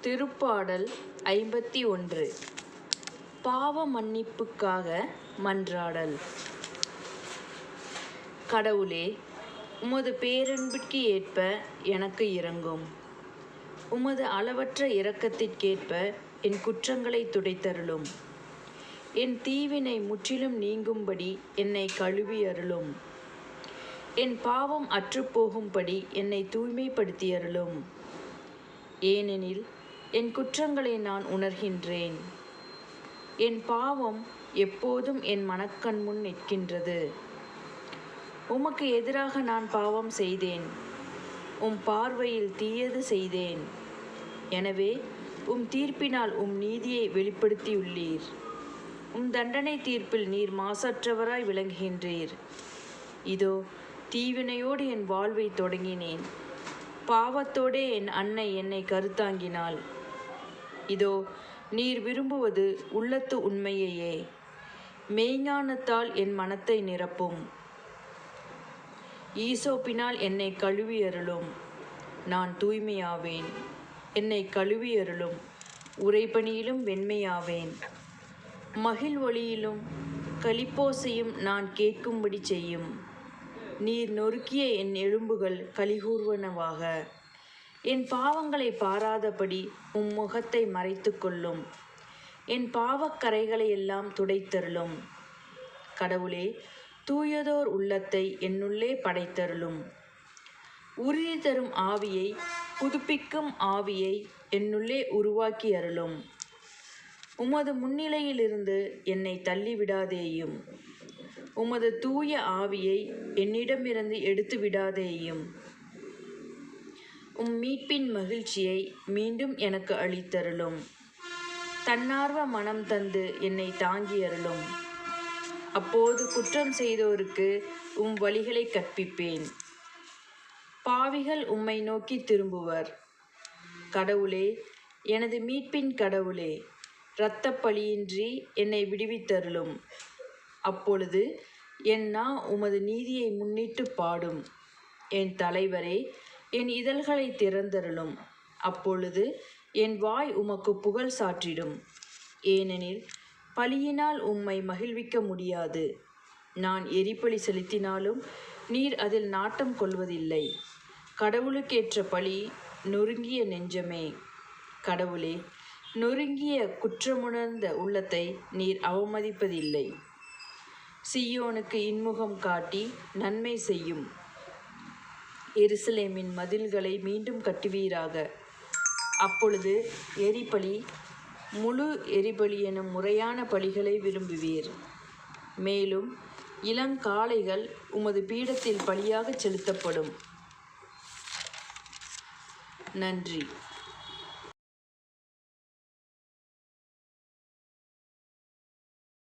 திருப்பாடல் 51. பாவ மன்னிப்புக்காக மன்றாடல். கடவுளே, உமது பேரன்பிற்கு ஏற்ப எனக்கு இரங்கும். உமது அளவற்ற இரக்கத்திற்கேற்ப என் குற்றங்களை துடைத்தருளும். என் தீவினை முற்றிலும் நீங்கும்படி என்னை கழுவி அருளும். என் பாவம் அற்றுப்போகும்படி என்னை தூய்மைப்படுத்தியருளும். ஏனெனில் என் குற்றங்களை நான் உணர்கின்றேன். என் பாவம் எப்போதும் என் மனக்கண்முன் நிற்கின்றது. உமக்கு எதிராக நான் பாவம் செய்தேன். உம் பார்வையில் தீயது செய்தேன். எனவே உம் தீர்ப்பினால் உம் நீதியை வெளிப்படுத்தியுள்ளீர். உம் தண்டனை தீர்ப்பில் நீர் மாசற்றவராய் விளங்குகின்றீர். இதோ தீவினையோடு என் வாழ்வை தொடங்கினேன். பாவத்தோடே என் அன்னை என்னை கருத்தாங்கினாள். இதோ நீர் விரும்புவது உள்ளத்து உண்மையையே. மெய்ஞானத்தால் என் மனத்தை நிரப்பும். ஈசோப்பினால் என்னை கழுவி அருளும். நான் தூய்மையாவேன். என்னை கழுவி அருளும். உறைபனியிலும் வெண்மையாவேன். மகிழ் ஒளியிலும் களிப்போசையும் நான் கேட்கும்படி செய்யும். நீர் நொறுக்கிய என் எலும்புகள் கலிகூர்வனவாக. என் பாவங்களை பாராதபடி உம் முகத்தை மறைத்து கொள்ளும். என் பாவக்கரைகளை எல்லாம் துடைத்தருளும். கடவுளே, தூயதோர் உள்ளத்தை என்னுள்ளே படைத்தருளும். உறுதி தரும் ஆவியை, புதுப்பிக்கும் ஆவியை என்னுள்ளே உருவாக்கி அருளும். உமது முன்னிலையிலிருந்து என்னை தள்ளிவிடாதேயும். உமது தூய ஆவியை என்னிடமிருந்து எடுத்து விடாதேயும். உம் மீட்பின் மகிழ்ச்சியை மீண்டும் எனக்கு அளித்தருளும். தன்னார்வ மனம் தந்து என்னை தாங்கி அருளும். அப்போது குற்றம் செய்தோருக்கு உம் வழிகளை கற்பிப்பேன். பாவிகள் உம்மை நோக்கி திரும்புவர். கடவுளே, எனது மீட்பின் கடவுளே, இரத்தப் பழியின்றி என்னை விடுவித்தருளும். அப்பொழுது என் நா உமது நீதியை முன்னிட்டு பாடும். என் தலைவரே, என் இதழ்களை திறந்தருளும். அப்பொழுது என் வாய் உமக்கு புகழ் சாற்றிடும். ஏனெனில் பழியினால் உம்மை மகிழ்விக்க முடியாது. நான் எரிபலி செலுத்தினாலும் நீர் அதில் நாட்டம் கொள்வதில்லை. கடவுளுக்கேற்ற பழி நொறுங்கிய நெஞ்சமே. கடவுளே, நொறுங்கிய குற்றமுணர்ந்த உள்ளத்தை நீர் அவமதிப்பதில்லை. சீயோனுக்கு இன்முகம் காட்டி நன்மை செய்யும். எருசலேமின் மதில்களை மீண்டும் கட்டுவீராக. அப்பொழுது எரிபலி, முழு எரிபலி எனும் முறையான பலிகளை விரும்புவீர். மேலும் இளங்காளைகள் உமது பீடத்தில் பலியாக செலுத்தப்படும். நன்றி.